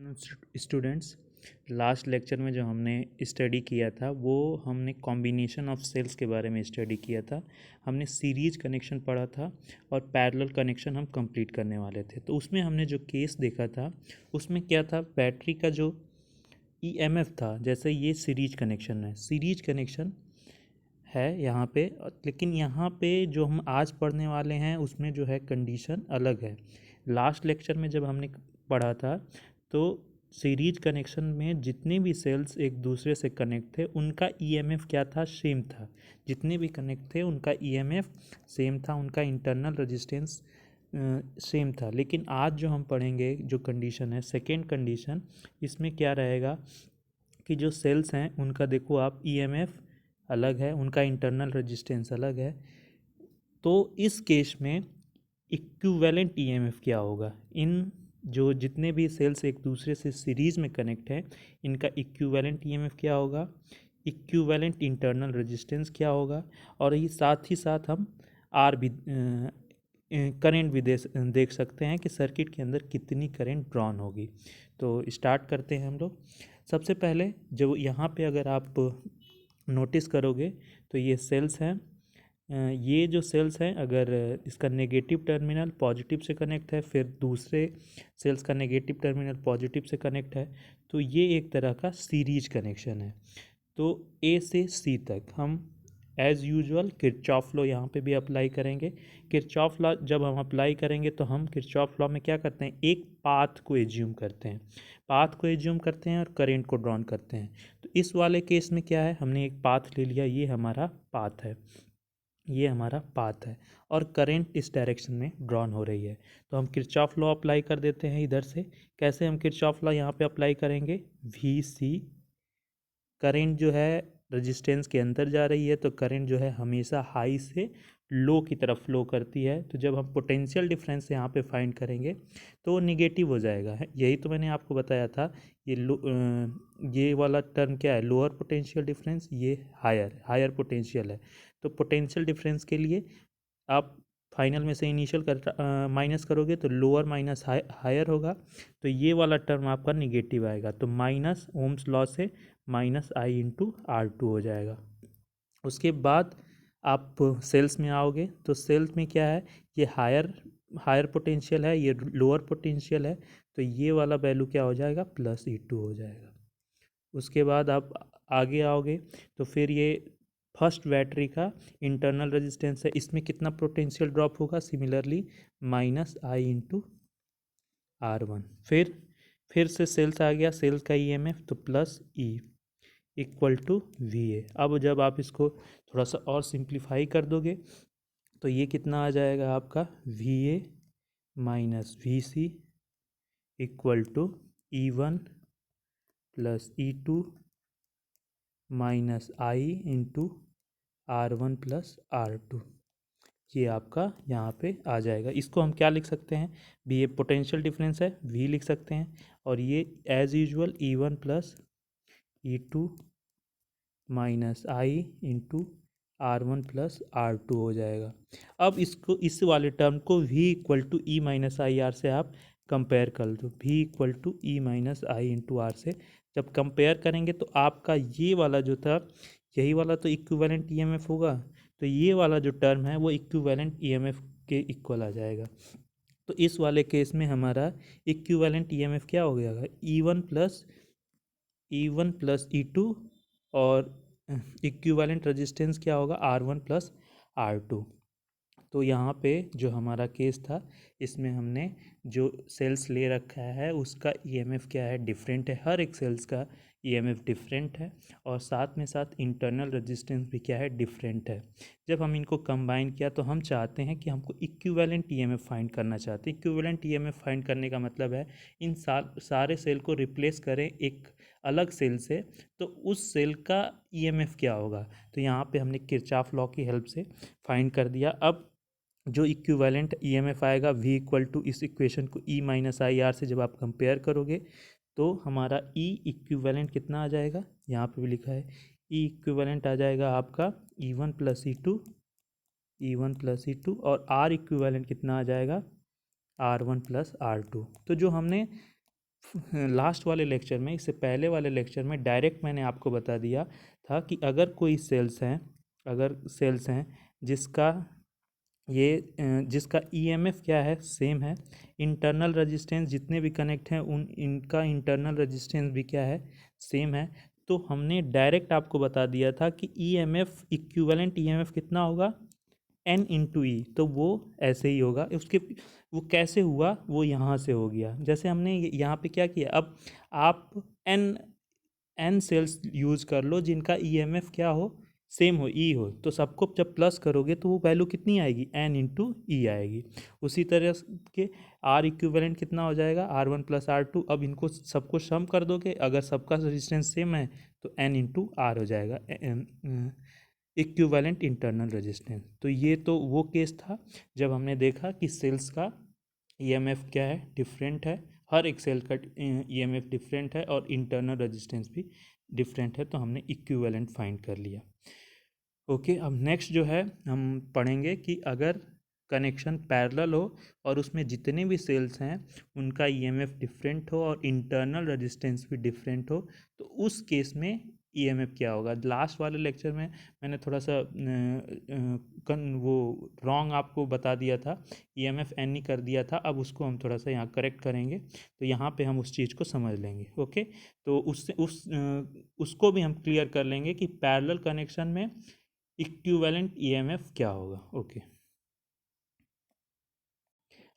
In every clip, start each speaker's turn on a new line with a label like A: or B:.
A: Students, last lecture में जो हमने स्टडी किया था वो हमने कॉम्बिनेशन ऑफ सेल्स के बारे में स्टडी किया था। हमने सीरीज कनेक्शन पढ़ा था और पैरेलल कनेक्शन हम कंप्लीट करने वाले थे। तो उसमें हमने जो केस देखा था उसमें क्या था, बैटरी का जो ईएमएफ था, जैसे ये सीरीज कनेक्शन है, सीरीज कनेक्शन है यहाँ पे, लेकिन यहाँ पे जो हम आज पढ़ने वाले हैं उसमें जो है कंडीशन अलग है। लास्ट लेक्चर में जब हमने पढ़ा था तो सीरीज कनेक्शन में जितने भी सेल्स एक दूसरे से कनेक्ट थे उनका ईएमएफ क्या था, सेम था। जितने भी कनेक्ट थे उनका ईएमएफ सेम था, उनका इंटरनल रेजिस्टेंस सेम था। लेकिन आज जो हम पढ़ेंगे जो कंडीशन है, सेकेंड कंडीशन, इसमें क्या रहेगा कि जो सेल्स हैं उनका देखो आप ईएमएफ अलग है, उनका इंटरनल रेजिस्टेंस अलग है। तो इस केस में इक्विवेलेंट ईएमएफ क्या होगा, इन जो जितने भी सेल्स एक दूसरे से सीरीज में कनेक्ट हैं इनका इक्विवेलेंट ईएमएफ क्या होगा, इक्विवेलेंट इंटरनल रेजिस्टेंस क्या होगा, और ये साथ ही साथ हम आर भी करंट भी देख सकते हैं कि सर्किट के अंदर कितनी करंट ड्रॉन होगी। तो स्टार्ट करते हैं हम लोग। सबसे पहले जो यहाँ पे अगर आप नोटिस करोगे तो ये सेल्स हैं, ये जो सेल्स हैं अगर इसका नेगेटिव टर्मिनल पॉजिटिव से कनेक्ट है, फिर दूसरे सेल्स का नेगेटिव टर्मिनल पॉजिटिव से कनेक्ट है, तो ये एक तरह का सीरीज कनेक्शन है। तो ए से सी तक हम एज़ यूजुअल किरचॉफ लॉ यहाँ पे भी अप्लाई करेंगे। किरचॉफ लॉ जब हम अप्लाई करेंगे तो हम किरचॉफ लॉ में क्या करते हैं, एक पाथ को एज्यूम करते हैं, पाथ को एज्यूम करते हैं और करेंट को ड्रॉन करते हैं। तो इस वाले केस में क्या है, हमने एक पाथ ले लिया, ये हमारा पाथ है, ये हमारा पाथ है और करंट इस डायरेक्शन में ड्रॉन हो रही है। तो हम किरचॉफ लॉ अप्लाई कर देते हैं इधर से। कैसे हम किरचॉफ लॉ यहाँ पे अप्लाई करेंगे, वी सी, करंट जो है रेजिस्टेंस के अंदर जा रही है तो करंट जो है हमेशा हाई से लो की तरफ फ्लो करती है। तो जब हम पोटेंशियल डिफरेंस यहाँ पे फाइंड करेंगे तो वो निगेटिव हो जाएगा। यही तो मैंने आपको बताया था। ये वाला टर्म क्या है, लोअर पोटेंशियल डिफरेंस, ये हायर पोटेंशियल है। तो पोटेंशियल डिफरेंस के लिए आप फाइनल में से इनिशियल कर माइनस करोगे तो लोअर माइनस हायर होगा, तो ये वाला टर्म आपका निगेटिव आएगा। तो माइनस ओम्स लॉ से minus I into R two हो जाएगा। उसके बाद आप सेल्स में आओगे तो सेल्स में क्या है, ये हायर पोटेंशियल है, ये लोअर पोटेंशियल है, तो ये वाला वैल्यू क्या हो जाएगा, प्लस ई टू हो जाएगा। उसके बाद आप आगे आओगे तो फिर ये फर्स्ट बैटरी का इंटरनल रेजिस्टेंस है, इसमें कितना पोटेंशियल ड्रॉप होगा, similarly minus I into R one. फिर से सेल्स आ गया, सेल्स का ईएमएफ तो plus E equal to V A. अब जब आप इसको थोड़ा सा और सिंप्लीफाई कर दोगे तो ये कितना आ जाएगा आपका, V A minus V C equal to E one plus E two minus I into R one plus R two. ये आपका यहाँ पे आ जाएगा। इसको हम क्या लिख सकते हैं, भी ये पोटेंशियल डिफरेंस है, वी लिख सकते हैं, और ये as usual E one plus E two minus I into R one plus R two हो जाएगा। अब इसको, इस वाले टर्म को v equal to E minus I R से आप कंपेयर कर दो, v equal to E minus I into R से जब कंपेयर करेंगे तो आपका ये वाला जो था, यही वाला तो इक्विवेलेंट ईएमएफ होगा, तो ये वाला जो टर्म है वो इक्विवेलेंट ईएमएफ के इक्वल आ जाएगा। तो इस वाले केस में हमारा इक्विवेलेंट ईएमएफ क्या हो गया, E one plus E two, और इक्विवेलेंट रेजिस्टेंस क्या होगा, R one plus R two. तो यहाँ पे जो हमारा केस था इसमें हमने जो सेल्स ले रखा है उसका ईएमएफ क्या है, डिफरेंट है, हर एक सेल्स का ईएमएफ डिफरेंट है, और साथ में साथ इंटरनल रेजिस्टेंस भी क्या है, डिफरेंट है। जब हम इनको कंबाइन किया तो हम चाहते हैं कि हमको इक्विवेलेंट ईएमएफ फाइंड करना चाहते हैं। इक्विवेलेंट ईएमएफ फाइंड करने का मतलब है इन सारे सेल को रिप्लेस करें एक अलग सेल से, तो उस सेल का ईएमएफ क्या होगा। तो यहाँ पे हमने किरचॉफ लॉ की हेल्प से फाइंड कर दिया। अब जो इक्विवेलेंट ईएमएफ आएगा v इक्वल टू, इस इक्वेशन को e माइनस आई आर से जब आप कंपेयर करोगे तो हमारा e इक्विवेलेंट कितना आ जाएगा, यहाँ पे भी लिखा है e इक्विवेलेंट आ जाएगा आपका E one plus E two, E one plus E two, और r इक्विवेलेंट कितना आ जाएगा, R one plus R two. तो जो हमने लास्ट वाले लेक्चर में, इससे पहले वाले लेक्चर में डायरेक्ट मैंने आपको बता दिया था कि अगर कोई सेल्स हैं, अगर सेल्स हैं जिसका जिसका ईएमएफ क्या है, सेम है, इंटरनल रेजिस्टेंस जितने भी कनेक्ट हैं उन इनका इंटरनल रेजिस्टेंस भी क्या है, सेम है, तो हमने डायरेक्ट आपको बता दिया था कि ईएमएफ, इक्विवेलेंट ईएमएफ कितना होगा, एन इंटू ई। तो वो ऐसे ही होगा उसके। वो कैसे हुआ, वो यहाँ से हो गया। जैसे हमने यहाँ पे क्या किया, अब आप एन एन सेल्स यूज़ कर लो जिनका ईएमएफ क्या हो, सेम हो, ई हो, तो सबको जब प्लस करोगे तो वो वैल्यू कितनी आएगी, एन इंटू ई आएगी। उसी तरह के आर इक्विवेलेंट कितना हो जाएगा, R1 + R2। अब इनको सबको सम कर दोगे, अगर सबका रेजिस्टेंस सेम है तो एन इंटू आर हो जाएगा, इक्विवेलेंट इंटरनल रेजिस्टेंस। तो ये तो वो केस था जब हमने देखा कि सेल्स का ईएमएफ क्या है, डिफरेंट है, हर एक सेल का ईएमएफ डिफरेंट है और इंटरनल रेजिस्टेंस भी डिफरेंट है, तो हमने इक्विवेलेंट फाइंड कर लिया। ओके, अब नेक्स्ट जो है हम पढ़ेंगे कि अगर कनेक्शन पैरेलल हो और उसमें जितने भी सेल्स हैं उनका ईएमएफ डिफरेंट हो और इंटरनल रेजिस्टेंस भी डिफरेंट हो, तो उस केस में ईएमएफ क्या होगा। लास्ट वाले लेक्चर में मैंने थोड़ा सा वो रॉन्ग आपको बता दिया था, ईएमएफ एन ही कर दिया था। अब उसको हम थोड़ा सा यहाँ करेक्ट करेंगे, तो यहाँ पे हम उस चीज़ को समझ लेंगे। ओके, तो उससे उसको भी हम क्लियर कर लेंगे कि पैरेलल कनेक्शन में इक्विवेलेंट ईएमएफ क्या होगा। ओके,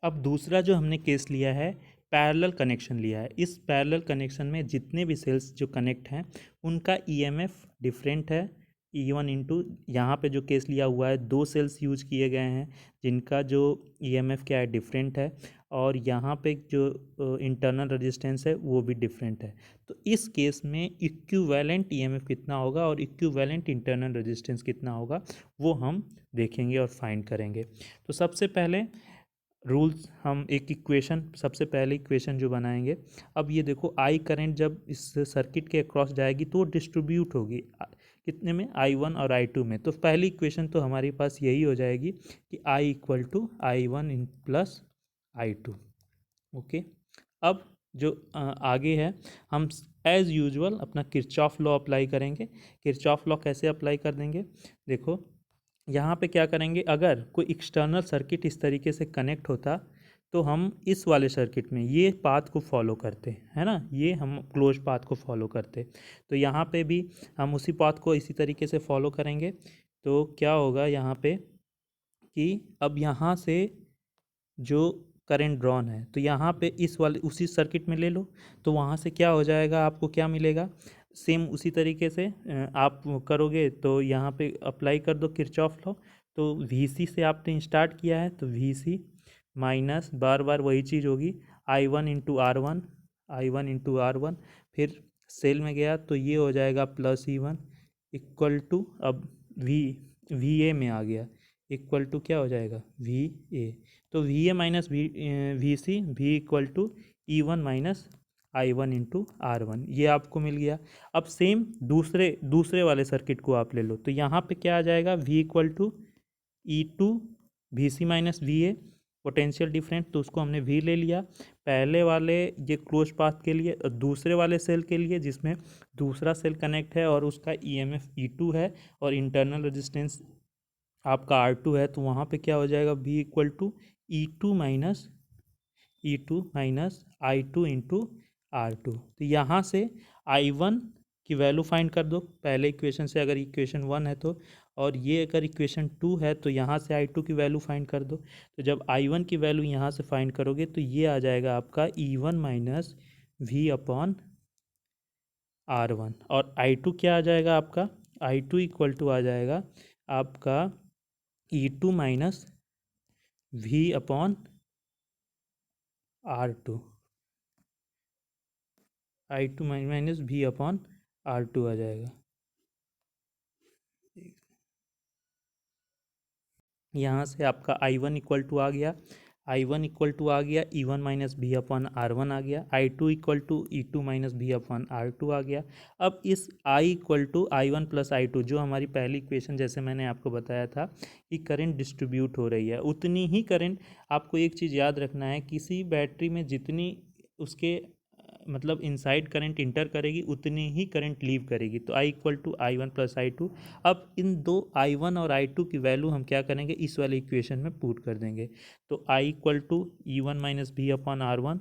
A: अब दूसरा जो हमने केस लिया है, पैरेलल कनेक्शन लिया है। इस पैरेलल कनेक्शन में जितने भी सेल्स जो कनेक्ट हैं उनका ईएमएफ डिफरेंट है, E1 इंटू, यहाँ पे जो केस लिया हुआ है, दो सेल्स यूज किए गए हैं जिनका जो ईएमएफ क्या है, डिफरेंट है, और यहाँ पे जो इंटरनल रेजिस्टेंस है वो भी डिफरेंट है। तो इस केस में इक्विवेलेंट ईएमएफ कितना होगा और इक्विवेलेंट इंटरनल रेजिस्टेंस कितना होगा, वो हम देखेंगे और फाइंड करेंगे। तो सबसे पहले रूल्स, हम एक इक्वेशन, सबसे पहले इक्वेशन जो बनाएंगे, अब ये देखो, आई करंट जब इस सर्किट के अक्रॉस जाएगी तो वो डिस्ट्रीब्यूट होगी कितने में, I1 और I2 में। तो पहली इक्वेशन तो हमारे पास यही हो जाएगी कि I = I1 plus I2। Okay, अब जो आगे है, हम एज यूजुअल अपना किरचॉफ लॉ अप्लाई करेंगे। किरचॉफ लॉ कैसे अप्लाई कर देंगे, देखो यहाँ पे क्या करेंगे, अगर कोई एक्सटर्नल सर्किट इस तरीके से कनेक्ट होता तो हम इस वाले सर्किट में ये पाथ को फॉलो करते, है ना, ये हम क्लोज पाथ को फॉलो करते। तो यहाँ पे भी हम उसी पाथ को इसी तरीके से फॉलो करेंगे। तो क्या होगा यहाँ पे कि अब यहाँ से जो करंट ड्रॉन है, तो यहाँ पे इस वाले उसी सर्किट में ले लो, तो वहाँ से क्या हो जाएगा, आपको क्या मिलेगा, सेम उसी तरीके से आप करोगे। तो यहाँ पे अप्लाई कर दो किरचॉफ लॉ। तो VC से आपने स्टार्ट किया है, तो VC माइनस, बार बार वही चीज़ होगी, I1 × R1, I1 × R1, फिर सेल में गया तो ये हो जाएगा प्लस E1 इक्वल टू, अब VA में आ गया, इक्वल टू क्या हो जाएगा, VA। तो VA minus VC, V equal to E1 minus I1 × R1, ये आपको मिल गया। अब सेम दूसरे वाले सर्किट को आप ले लो, तो यहाँ पे क्या आ जाएगा, V equal to E2 VC minus VA, potential different, तो उसको हमने V ले लिया पहले वाले ये क्लोज पाथ के लिए। दूसरे वाले सेल के लिए जिसमें दूसरा सेल कनेक्ट है और उसका EMF E2 है और इंटरनल रेजिस्टेंस आपका R2 है, तो वहाँ पे क्या हो जाएगा, V equal to E2 minus I2 × R2। तो यहाँ से I1 की वैल्यू फाइंड कर दो पहले इक्वेशन से, अगर इक्वेशन 1 है तो, और ये अगर इक्वेशन 2 है तो यहाँ से I2 की वैल्यू फाइंड कर दो। तो जब I1 की वैल्यू यहाँ से फाइंड करोगे तो ये आ जाएगा आपका E1 माइनस V/R1, और I2 क्या आ जाएगा आपका, I2 इक्वल टू आ जाएगा आपका E2 minus V/R2, I2 minus V/R2 आ जाएगा। यहाँ से आपका I1 इक्वल टू आ गया, I1 इक्वल टू आ गया E1 माइनस V/R1 आ गया, I2 equal to E2 minus V/R2 आ गया। अब इस I equal to I1 plus I2, जो हमारी पहली इक्वेशन जैसे मैंने आपको बताया था कि करंट डिस्ट्रीब्यूट हो रही है, उतनी ही करंट, आपको एक चीज़ याद रखना है, किसी बैटरी में जितनी उसके मतलब इनसाइड करंट इंटर करेगी उतनी ही करंट लीव करेगी। तो I equal to I one plus I two. अब इन दो आई वन और आई टू की वैल्यू हम क्या करेंगे, इस वाले इक्वेशन में पुट कर देंगे। तो I equal to E one minus V upon R one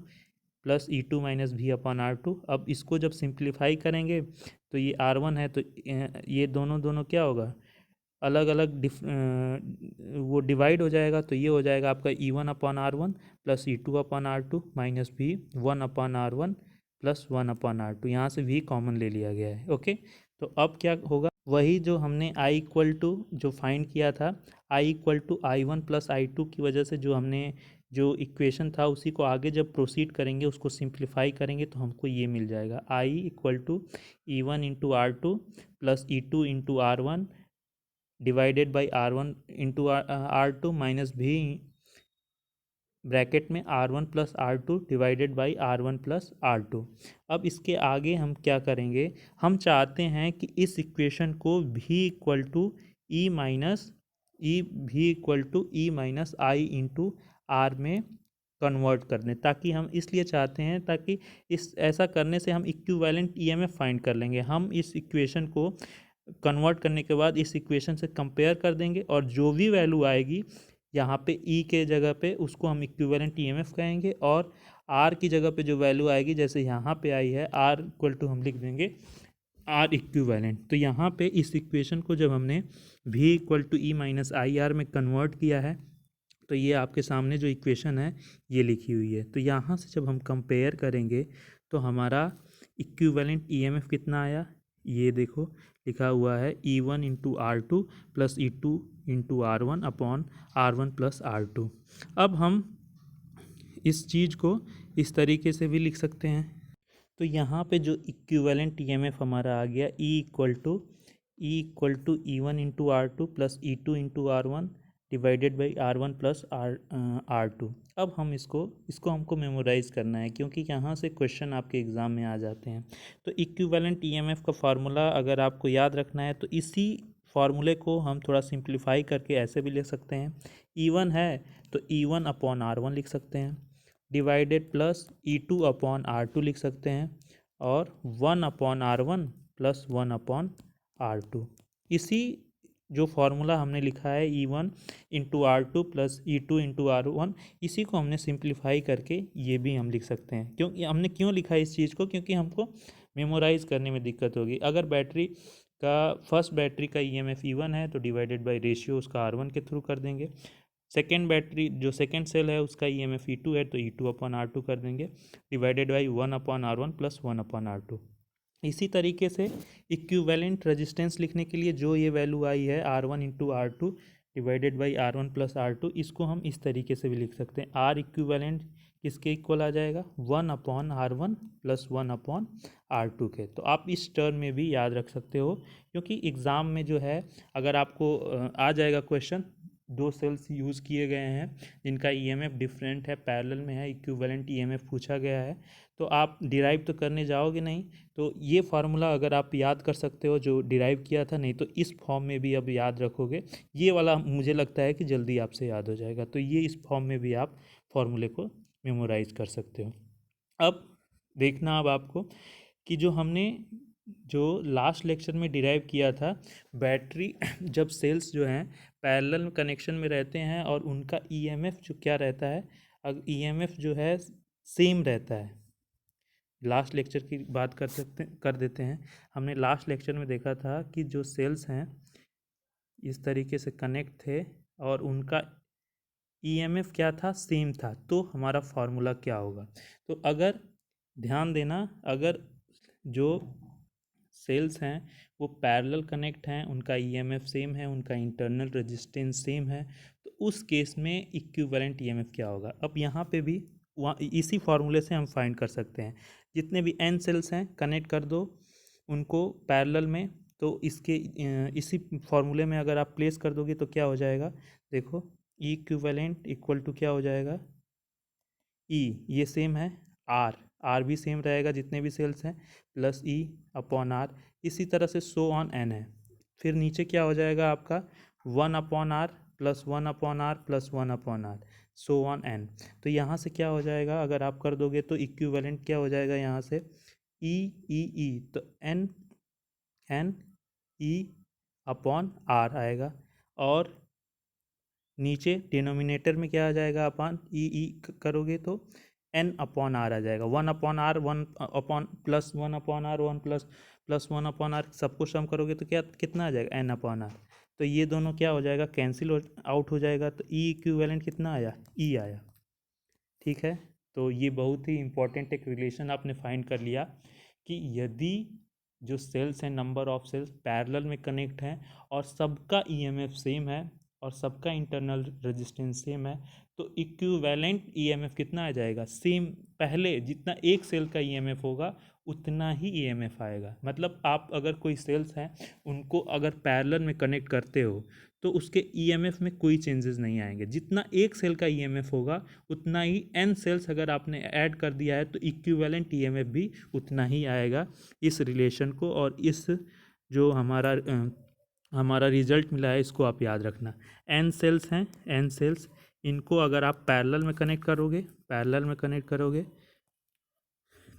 A: plus E two minus V upon R two. अब इसको जब सिंप्लीफाई करेंगे तो ये आर वन है तो ये दोनों दोनों क्या होगा, अलग अलग वो डिवाइड हो जाएगा। तो ये हो जाएगा आपका E one upon R one plus E two upon R two minus V one upon R one plus one upon R two. यहाँ से भी कॉमन ले लिया गया है। ओके, तो अब क्या होगा, वही जो हमने आई इक्वल टू जो फाइंड किया था, I equal to I one plus I two की वजह से जो हमने जो इक्वेशन था उसी को आगे जब प्रोसीड करेंगे, उसको सिंप्लीफाई करेंगे तो हमको ये मिल जाएगा, I equal to E one into R two plus E two into R one divided by R one into R two minus V bracket में R one plus R two divided by R one plus R two. अब इसके आगे हम क्या करेंगे, हम चाहते हैं कि इस इक्वेशन को भी equal to E minus E भी equal to E minus I into R में कन्वर्ट कर दें। ताकि हम इसलिए चाहते हैं ताकि इस ऐसा करने से हम इक्विवेलेंट ईएमएफ फाइंड कर लेंगे। हम इस इक्वेशन को कन्वर्ट करने के बाद इस इक्वेशन से कंपेयर कर देंगे और जो भी वैल्यू आएगी यहाँ पे ई के जगह पे उसको हम इक्विवेलेंट ईएमएफ कहेंगे, और आर की जगह पे जो वैल्यू आएगी जैसे यहाँ पे आई है आर इक्वल टू हम लिख देंगे आर इक्विवेलेंट। तो यहाँ पे इस इक्वेशन को जब हमने भी equal to E minus I R में कन्वर्ट किया है तो ये आपके सामने जो इक्वेशन है ये लिखी हुई है। तो यहाँ से जब हम कंपेयर करेंगे तो हमारा इक्विवेलेंट ईएमएफ कितना आया, ये देखो लिखा हुआ है E one into R two plus E two into R one upon R one plus R two. अब हम इस चीज़ को इस तरीके से भी लिख सकते हैं। तो यहाँ पे जो इक्विवेलेंट ईएमएफ हमारा आ गया E equal to E one into R two plus E two into R one divided by R one plus R two. अब हम इसको हमको मेमोराइज़ करना है क्योंकि यहाँ से क्वेश्चन आपके एग्ज़ाम में आ जाते हैं। तो इक्विवेलेंट ईएमएफ का फार्मूला अगर आपको याद रखना है तो इसी फार्मूले को हम थोड़ा सिंप्लीफाई करके ऐसे भी लिख सकते हैं, ई वन है तो E one upon R one लिख सकते हैं divided plus E two upon R two लिख सकते हैं और one upon R one plus one upon R two. इसी जो फार्मूला हमने लिखा है E one into R two plus E two into R one, इसी को हमने सिंप्लीफाई करके ये भी हम लिख सकते हैं। क्योंकि हमने क्यों लिखा है इस चीज़ को, क्योंकि हमको मेमोराइज़ करने में दिक्कत होगी। अगर बैटरी का फर्स्ट बैटरी का ईएमएफ ई वन है तो डिवाइडेड बाई रेशियो उसका आर वन के थ्रू कर देंगे। सेकेंड बैटरी जो सेकेंड सेल है उसका ईएमएफ ई टू है तो E two upon R two कर देंगे divided by one upon R one plus one upon R two. इसी तरीके से इक्विवेलेंट रेजिस्टेंस लिखने के लिए जो ये वैल्यू आई है R one into R two divided by R one plus R two, इसको हम इस तरीके से भी लिख सकते हैं। आर इक्विवेलेंट किसके इक्वल आ जाएगा, one upon R one plus one upon R two के। तो आप इस टर्म में भी याद रख सकते हो क्योंकि एग्ज़ाम में जो है अगर आपको आ जाएगा क्वेश्चन, दो सेल्स यूज़ किए गए हैं जिनका ईएमएफ डिफरेंट है, पैरेलल में है, इक्विवेलेंट ईएमएफ पूछा गया है, तो आप डिराइव तो करने जाओगे नहीं। तो ये फार्मूला अगर आप याद कर सकते हो जो डिराइव किया था, नहीं तो इस फॉर्म में भी अब याद रखोगे, ये वाला मुझे लगता है कि जल्दी आपसे याद हो जाएगा। तो ये इस फॉर्म में भी आप फार्मूले को मेमोराइज कर सकते हो। अब देखना अब आपको कि जो हमने जो लास्ट लेक्चर में डिराइव किया था, बैटरी जब सेल्स जो हैं पैरेलल कनेक्शन में रहते हैं और उनका ईएमएफ जो क्या रहता है, अगर ईएमएफ जो है सेम रहता है। लास्ट लेक्चर की बात कर देते हैं। हमने लास्ट लेक्चर में देखा था कि जो सेल्स हैं इस तरीके से कनेक्ट थे और उनका ईएमएफ क्या था, सेम था, तो हमारा फार्मूला क्या होगा। तो अगर ध्यान देना, अगर जो सेल्स हैं वो पैरेलल कनेक्ट हैं, उनका ईएमएफ सेम है, उनका इंटरनल रेजिस्टेंस सेम है, तो उस केस में इक्विवेलेंट ईएमएफ क्या होगा। अब यहाँ पे भी वहाँ इसी फार्मूले से हम फाइंड कर सकते हैं। जितने भी एन सेल्स हैं कनेक्ट कर दो उनको पैरेलल में, तो इसके इसी फार्मूले में अगर आप प्लेस कर दोगे तो क्या हो जाएगा, देखो ई इक्विवेलेंट इक्वल टू क्या हो जाएगा, ई ये सेम है, आर भी सेम रहेगा जितने भी सेल्स हैं, प्लस ई अपॉन आर, इसी तरह से सो ऑन एन है। फिर नीचे क्या हो जाएगा आपका one upon R plus one upon R plus one upon R. So on N. तो यहाँ से क्या हो जाएगा, अगर आप कर दोगे तो इक्विवेलेंट क्या हो जाएगा यहाँ से, ई ई ई, तो N N E upon R आएगा, और नीचे डिनोमिनेटर में क्या आ जाएगा, अपॉन ई ई करोगे तो एन अपॉन आर आ जाएगा, one upon R, one upon plus one upon R, one plus plus one upon R, सबको सम करोगे तो क्या कितना आ जाएगा, एन अपॉन आर। तो ये दोनों क्या हो जाएगा, कैंसिल आउट हो जाएगा, तो ई इक्विवेलेंट कितना आया, ई आया। ठीक है, तो ये बहुत ही इंपॉर्टेंट एक रिलेशन आपने फाइंड कर लिया कि यदि जो सेल्स हैं, नंबर ऑफ सेल्स पैरेलल में कनेक्ट हैं और सबका ईएमएफ सेम है और सबका इंटरनल रेजिस्टेंस सेम है, तो इक्विवेलेंट ईएमएफ कितना आ जाएगा, सेम, पहले जितना एक सेल का ईएमएफ होगा उतना ही ईएमएफ आएगा। मतलब आप अगर कोई सेल्स हैं उनको अगर पैरेलल में कनेक्ट करते हो तो उसके ईएमएफ में कोई चेंजेस नहीं आएंगे, जितना एक सेल का ईएमएफ होगा उतना ही एन सेल्स अगर आपने ऐड कर दिया है तो इक्विवेलेंट ईएमएफ भी उतना ही आएगा। इस रिलेशन को और इस जो हमारा रिजल्ट मिला है इसको आप याद रखना। एन सेल्स हैं, एन सेल्स, इनको अगर आप पैरेलल में कनेक्ट करोगे, पैरेलल में कनेक्ट करोगे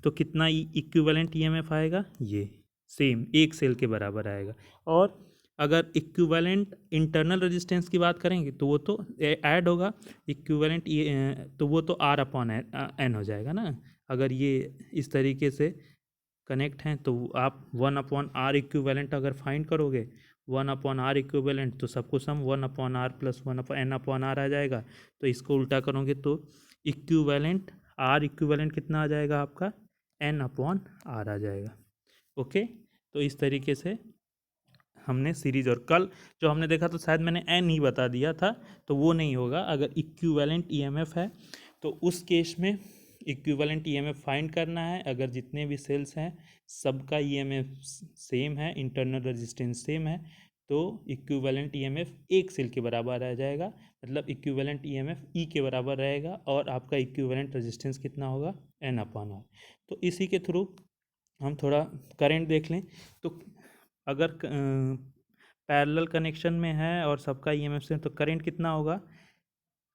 A: तो कितना इक्विवेलेंट ईएमएफ आएगा, ये सेम एक सेल के बराबर आएगा। और अगर इक्विवेलेंट इंटरनल रेजिस्टेंस की बात करेंगे तो वो तो ऐड होगा, इक्विवेलेंट तो वो तो आर अपॉन एन हो जाएगा ना। अगर ये इस तरीके से कनेक्ट हैं तो आप वन अपॉन आर इक्विवेलेंट अगर फाइंड करोगे, वन अपॉन आर इक्विवेलेंट, तो सबको sum one upon R plus one upon N upon R आ जाएगा। तो इसको उल्टा करोगे तो इक्विवेलेंट आर इक्विवेलेंट कितना आ जाएगा आपका, एन अपॉन आर आ जाएगा। ओके, तो इस तरीके से हमने सीरीज, और कल जो हमने देखा तो शायद मैंने एन ही बता दिया था, तो वो नहीं होगा। अगर इक्विवेलेंट ईएमएफ है तो उस केस में इक्विवेलेंट ईएमएफ फाइंड करना है। अगर जितने भी सेल्स हैं सबका ईएमएफ सेम है, इंटरनल रेजिस्टेंस सेम है, तो इक्विवेलेंट ईएमएफ एक सेल के बराबर आ जाएगा, मतलब इक्विवेलेंट ईएमएफ ई के बराबर रहेगा, और आपका इक्विवेलेंट रेजिस्टेंस कितना होगा, एन अपॉन आर। तो इसी के थ्रू हम थोड़ा करंट देख लें। तो अगर पैरेलल कनेक्शन में है और सबका ईएमएफ सेम, तो करंट कितना होगा,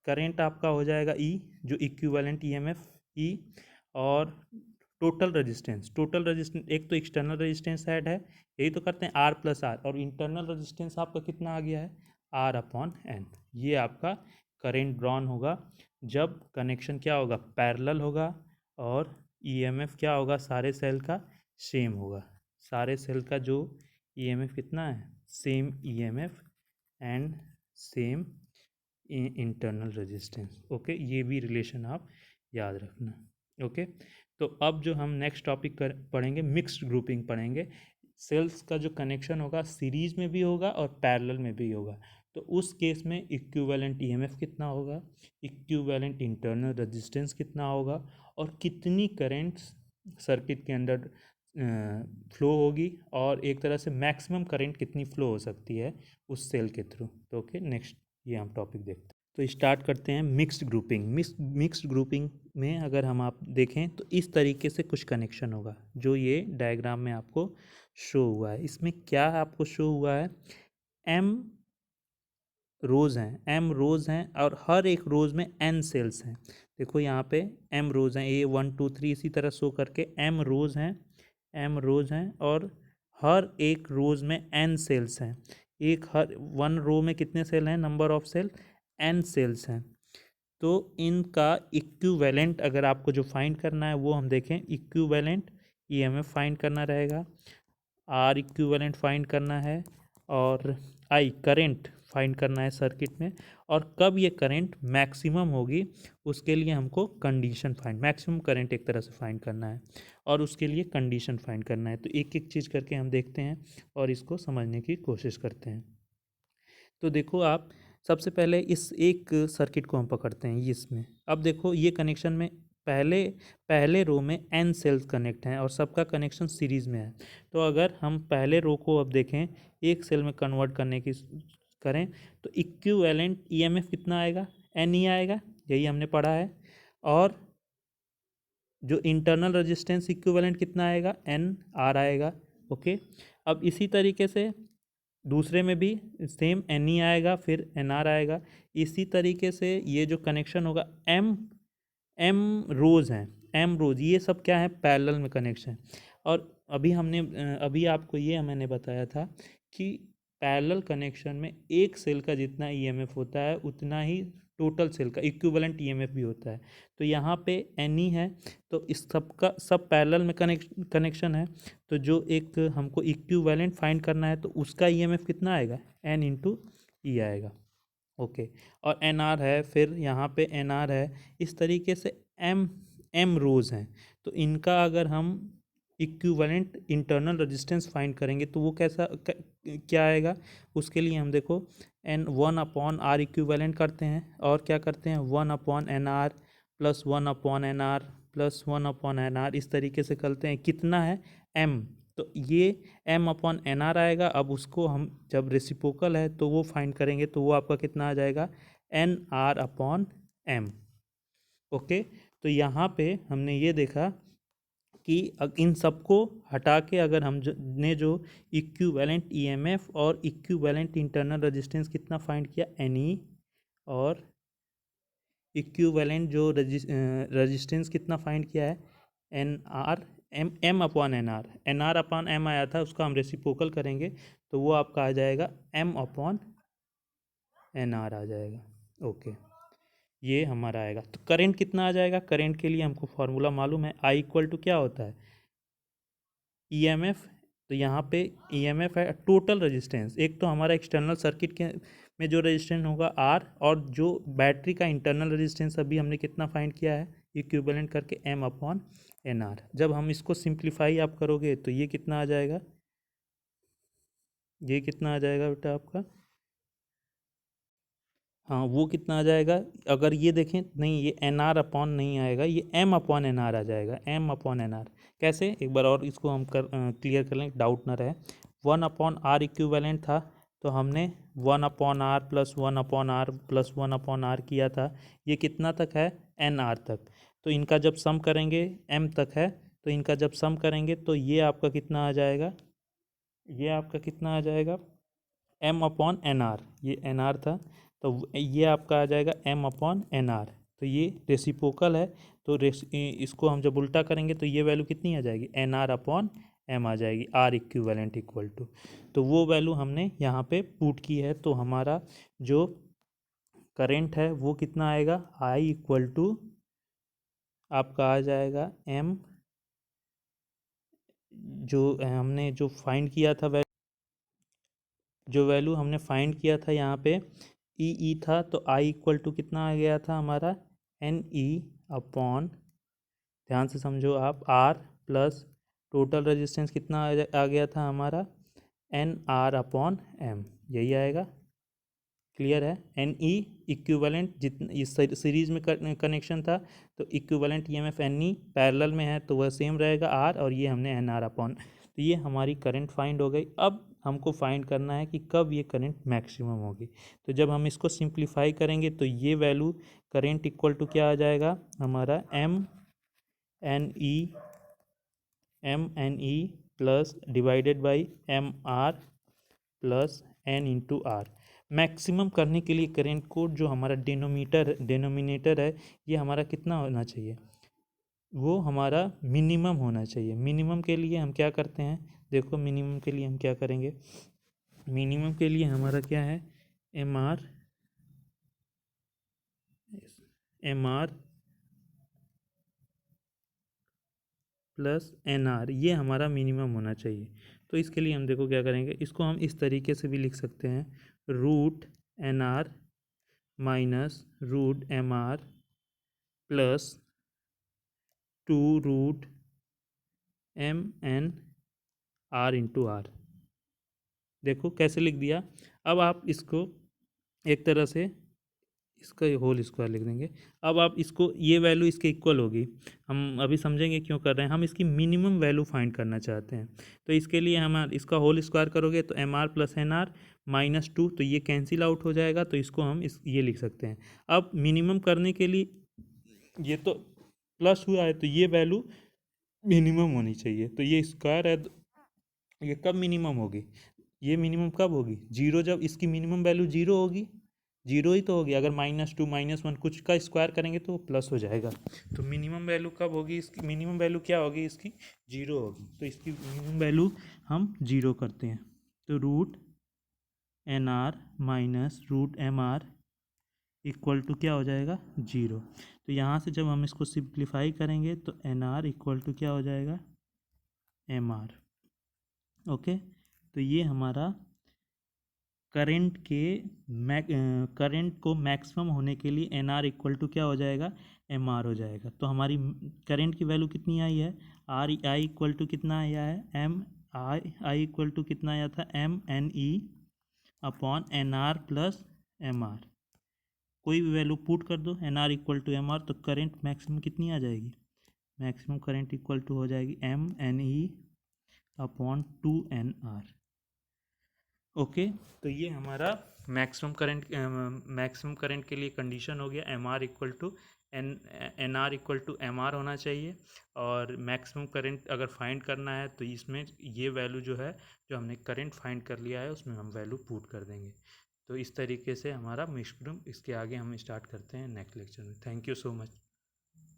A: करंट आपका हो जाएगा ई, जो इक्विवेलेंट ईएमएफ ई, और टोटल रेजिस्टेंस, टोटल रेजिस्टेंस, एक तो एक्सटर्नल रेजिस्टेंस ऐड है, यही तो करते हैं आर प्लस आर, और इंटरनल रेजिस्टेंस आपका कितना आ गया है, आर अपॉन एन। ये आपका करंट ड्रॉन होगा जब कनेक्शन क्या होगा, पैरेलल होगा, और ईएमएफ क्या होगा, सारे सेल का सेम होगा, सारे सेल का जो ईएमएफ कितना है, same EMF and same internal resistance. Okay, ये भी रिलेशन आप याद रखना। ओके, तो अब जो हम नेक्स्ट टॉपिक पढ़ेंगे, मिक्स्ड ग्रुपिंग पढ़ेंगे। सेल्स का जो कनेक्शन होगा सीरीज में भी होगा और पैरेलल में भी होगा, तो उस केस में इक्विवेलेंट ईएमएफ कितना होगा, इक्विवेलेंट इंटरनल रेजिस्टेंस कितना होगा, और कितनी करंट्स सर्किट के अंदर फ्लो होगी, और एक तरह से मैक्सिमम करंट कितनी फ्लो हो सकती है उस सेल के थ्रू। तो ओके, नेक्स्ट ये हम टॉपिक देखते हैं। तो स्टार्ट करते हैं मिक्स्ड ग्रुपिंग। मिक्स्ड ग्रुपिंग में अगर हम आप देखें तो इस तरीके से कुछ कनेक्शन होगा जो ये डायग्राम में आपको शो हुआ है। इसमें क्या आपको शो हुआ है, एम रोज़ हैं, एम रोज़ हैं, और हर एक रोज़ में एन सेल्स हैं। देखो यहाँ पे एम रोज़ हैं, ए 1 2 3 इसी तरह शो करके एम रोज़ हैं, एम रोज़ हैं, और हर एक रोज़ में एन सेल्स हैं। एक हर वन रो में कितने सेल हैं, number of cell N cells हैं। तो इनका इक्विवेलेंट अगर आपको जो फाइंड करना है वो हम देखें, इक्विवेलेंट ईएमएफ फाइंड करना रहेगा, आर इक्विवेलेंट फाइंड करना है, और आई करंट फाइंड करना है सर्किट में, और कब ये करंट मैक्सिमम होगी उसके लिए हमको कंडीशन फाइंड, मैक्सिमम करंट एक तरह से फाइंड करना है, और उसके लिए कंडीशन फाइंड करना है। तो एक एक चीज़ करके हम देखते हैं और इसको समझने की कोशिश करते हैं। तो देखो आप, सबसे पहले इस एक सर्किट को हम पकड़ते हैं इसमें। अब देखो ये कनेक्शन में पहले पहले रो में एन सेल्स कनेक्ट हैं और सबका कनेक्शन सीरीज़ में है। तो अगर हम पहले रो को अब देखें, एक सेल में कन्वर्ट करने की करें तो इक्विवेलेंट ईएमएफ कितना आएगा, एन ही आएगा, यही हमने पढ़ा है। और जो इंटरनल रेजिस्टेंस इक्विवेलेंट कितना आएगा, एन आर आएगा। ओके, अब इसी तरीके से दूसरे में भी सेम एन ई आएगा, फिर एन आर आएगा। इसी तरीके से ये जो कनेक्शन होगा एम एम रोज़ हैं, एम रोज़, ये सब क्या है, पैरेलल में कनेक्शन। और अभी हमने अभी आपको ये मैंने बताया था कि पैरेलल कनेक्शन में एक सेल का जितना ईएमएफ होता है उतना ही टोटल सेल का इक्विवेलेंट ईएमएफ भी होता है। तो यहाँ पे एन ई है, तो इस सब का सब पैरेलल में कनेक्शन है। तो जो एक हमको इक्विवेलेंट फाइंड करना है तो उसका ईएमएफ कितना आएगा, एन इंटू ई आएगा। ओके। और एन आर है, फिर यहाँ पे एन आर है। इस तरीके से एम एम रोज़ हैं। तो इनका अगर हम इक्विवेलेंट इंटरनल रेजिस्टेंस फाइंड करेंगे तो वो क्या आएगा, उसके लिए हम देखो N one upon R equivalent करते हैं, और क्या करते हैं, one upon N R plus one upon N R plus one upon N R, इस तरीके से करते हैं। कितना है, एम। तो ये एम अपॉन एन आर आएगा। अब उसको हम जब रेसिप्रोकल है तो वो फाइंड करेंगे, तो वो आपका कितना आ जाएगा, N R upon M. Okay. तो यहाँ पे हमने ये देखा कि इन सबको हटा के अगर हम ने जो इक्विवेलेंट ईएमएफ और इक्विवेलेंट इंटरनल रेजिस्टेंस कितना फाइंड किया, एन ई, और इक्विवेलेंट जो रेजिस्टेंस कितना फाइंड किया है, N R, M M upon N R, N R upon M आया था, उसका हम रेसिप्रोकल करेंगे तो वो आपका आ जाएगा एम अपॉन एन आर आ जाएगा। ओके, ये हमारा आएगा। तो करंट कितना आ जाएगा, करंट के लिए हमको फॉर्मूला मालूम है, आई इक्वल टू क्या होता है, ईएमएफ। तो यहाँ पे ईएमएफ है टोटल रेजिस्टेंस, एक तो हमारा एक्सटर्नल सर्किट के में जो रेजिस्टेंस होगा आर, और जो बैटरी का इंटरनल रेजिस्टेंस अभी हमने कितना फाइंड किया है, इक्विवेलेंट करके एम अपॉन एन आर। जब हम इसको सिंप्लीफाई आप करोगे तो ये कितना आ जाएगा, ये कितना आ जाएगा बेटा आपका, हाँ वो कितना आ जाएगा, अगर ये देखें, नहीं ये एन आर अपॉन नहीं आएगा, ये एम अपॉन एन आर आ जाएगा, एम अपॉन एन आर। कैसे, एक बार और इसको हम क्लियर कर लें, डाउट ना रहे। वन अपॉन आर इक्विवेलेंट था, तो हमने one upon R plus one upon R plus one upon R किया था। ये कितना तक है, एन आर तक। तो इनका जब सम करेंगे, एम तक है, तो इनका जब सम करेंगे तो ये आपका कितना आ जाएगा, ये आपका कितना आ जाएगा, एम अपॉन एन आर, ये एन आर था, तो ये आपका आ जाएगा एम अपॉन एन आर। तो ये रेसिप्रोकल है, तो इसको हम जब उल्टा करेंगे तो ये वैल्यू कितनी आ जाएगी, एन आर अपॉन एम आ जाएगी, आर इक्विवेलेंट इक्वल टू। तो वो वैल्यू हमने यहाँ पे पुट की है। तो हमारा जो करंट है वो कितना आएगा, आई इक्वल टू आपका आ जाएगा एम, जो हमने जो फाइंड किया था, जो वैल्यू हमने फाइंड किया था यहाँ पे ई था, तो आई इक्वल टू कितना आ गया था हमारा, एन ई अपॉन, ध्यान से समझो आप, आर प्लस टोटल रेजिस्टेंस कितना आ गया था हमारा, एन आर अपॉन एम, यही आएगा। क्लियर है, एन ई इक्विवेलेंट, जितना इस सीरीज में कनेक्शन था तो equivalent EMF N E, parallel में है तो वह सेम रहेगा आर, और ये हमने एन आर अपॉन। तो ये हमारी करंट फाइंड हो गई। अब हमको फाइंड करना है कि कब ये करंट मैक्सिमम होगी। तो जब हम इसको सिंप्लीफाई करेंगे तो ये वैल्यू करंट इक्वल टू क्या आ जाएगा हमारा, M N E, M N E plus divided by M R plus N into R. Maximum करने के लिए करेंट को जो हमारा डिनोमिनेटर है ये हमारा कितना होना चाहिए, वो हमारा मिनिमम होना चाहिए। मिनिमम के लिए हम क्या करते हैं, देखो मिनिमम के लिए हम क्या करेंगे, मिनिमम के लिए हमारा क्या है, M R, M R plus N R, ये हमारा मिनिमम होना चाहिए। तो इसके लिए हम देखो क्या करेंगे, इसको हम इस तरीके से भी लिख सकते हैं, root N R minus root M R plus two root M N R into R. देखो कैसे लिख दिया। अब आप इसको एक तरह से इसका होल स्क्वायर लिख देंगे। अब आप इसको, ये वैल्यू इसके इक्वल होगी, हम अभी समझेंगे क्यों कर रहे हैं, हम इसकी मिनिमम वैल्यू फाइंड करना चाहते हैं। तो इसके लिए हम इसका होल स्क्वायर करोगे तो M R plus N R minus two, तो ये कैंसिल आउट हो जाएगा, तो इसको हम ये लिख सकते हैं। अब मिनिमम करने के लिए, ये तो प्लस हुआ है तो ये वैल्यू मिनिमम होनी चाहिए, तो ये स्क्वायर है, ये कब मिनिमम होगी, ये मिनिमम कब होगी? जीरो, जब इसकी मिनिमम वैल्यू जीरो होगी, जीरो ही तो होगी। अगर -2 -1 कुछ का स्क्वायर करेंगे तो प्लस हो जाएगा। तो मिनिमम वैल्यू कब होगी इसकी? मिनिमम वैल्यू क्या होगी इसकी? जीरो होगी। तो इसकी मिनिमम वैल्यू हम जीरो करते हैं। तो √NR minus √MR equal to क्या हो जाएगा? जीरो। तो यहाँ से जब हम इसको सिंप्लीफाई करेंगे तो NR इक्वल टू क्या हो जाएगा? MR। ओके, तो ये हमारा करंट के करंट को मैक्सिमम होने के लिए NR इक्वल टू क्या हो जाएगा? MR हो जाएगा। तो हमारी करंट की वैल्यू कितनी आई है? आई इक्वल टू कितना आया है? आई इक्वल टू कितना आया था? MNE upon NR plus MR। कोई भी वैल्यू पुट कर दो NR इक्वल टू MR, तो करंट मैक्सिमम कितनी आ जाएगी? मैक्सिमम करंट इक्वल टू हो जाएगी MNE अपॉन 2NR। ओके, तो ये हमारा मैक्सिमम करंट के लिए कंडीशन हो गया। MR equal to NR equal to MR होना चाहिए। और मैक्सिमम करंट अगर फाइंड करना है तो इसमें ये वैल्यू जो है, जो हमने करंट फाइंड कर लिया है, उसमें हम वैल्यू पुट कर देंगे। तो इस तरीके से हमारा मिश्रण, इसके आगे हम स्टार्ट करते हैं नेक्स्ट लेक्चर में। Thank you so much.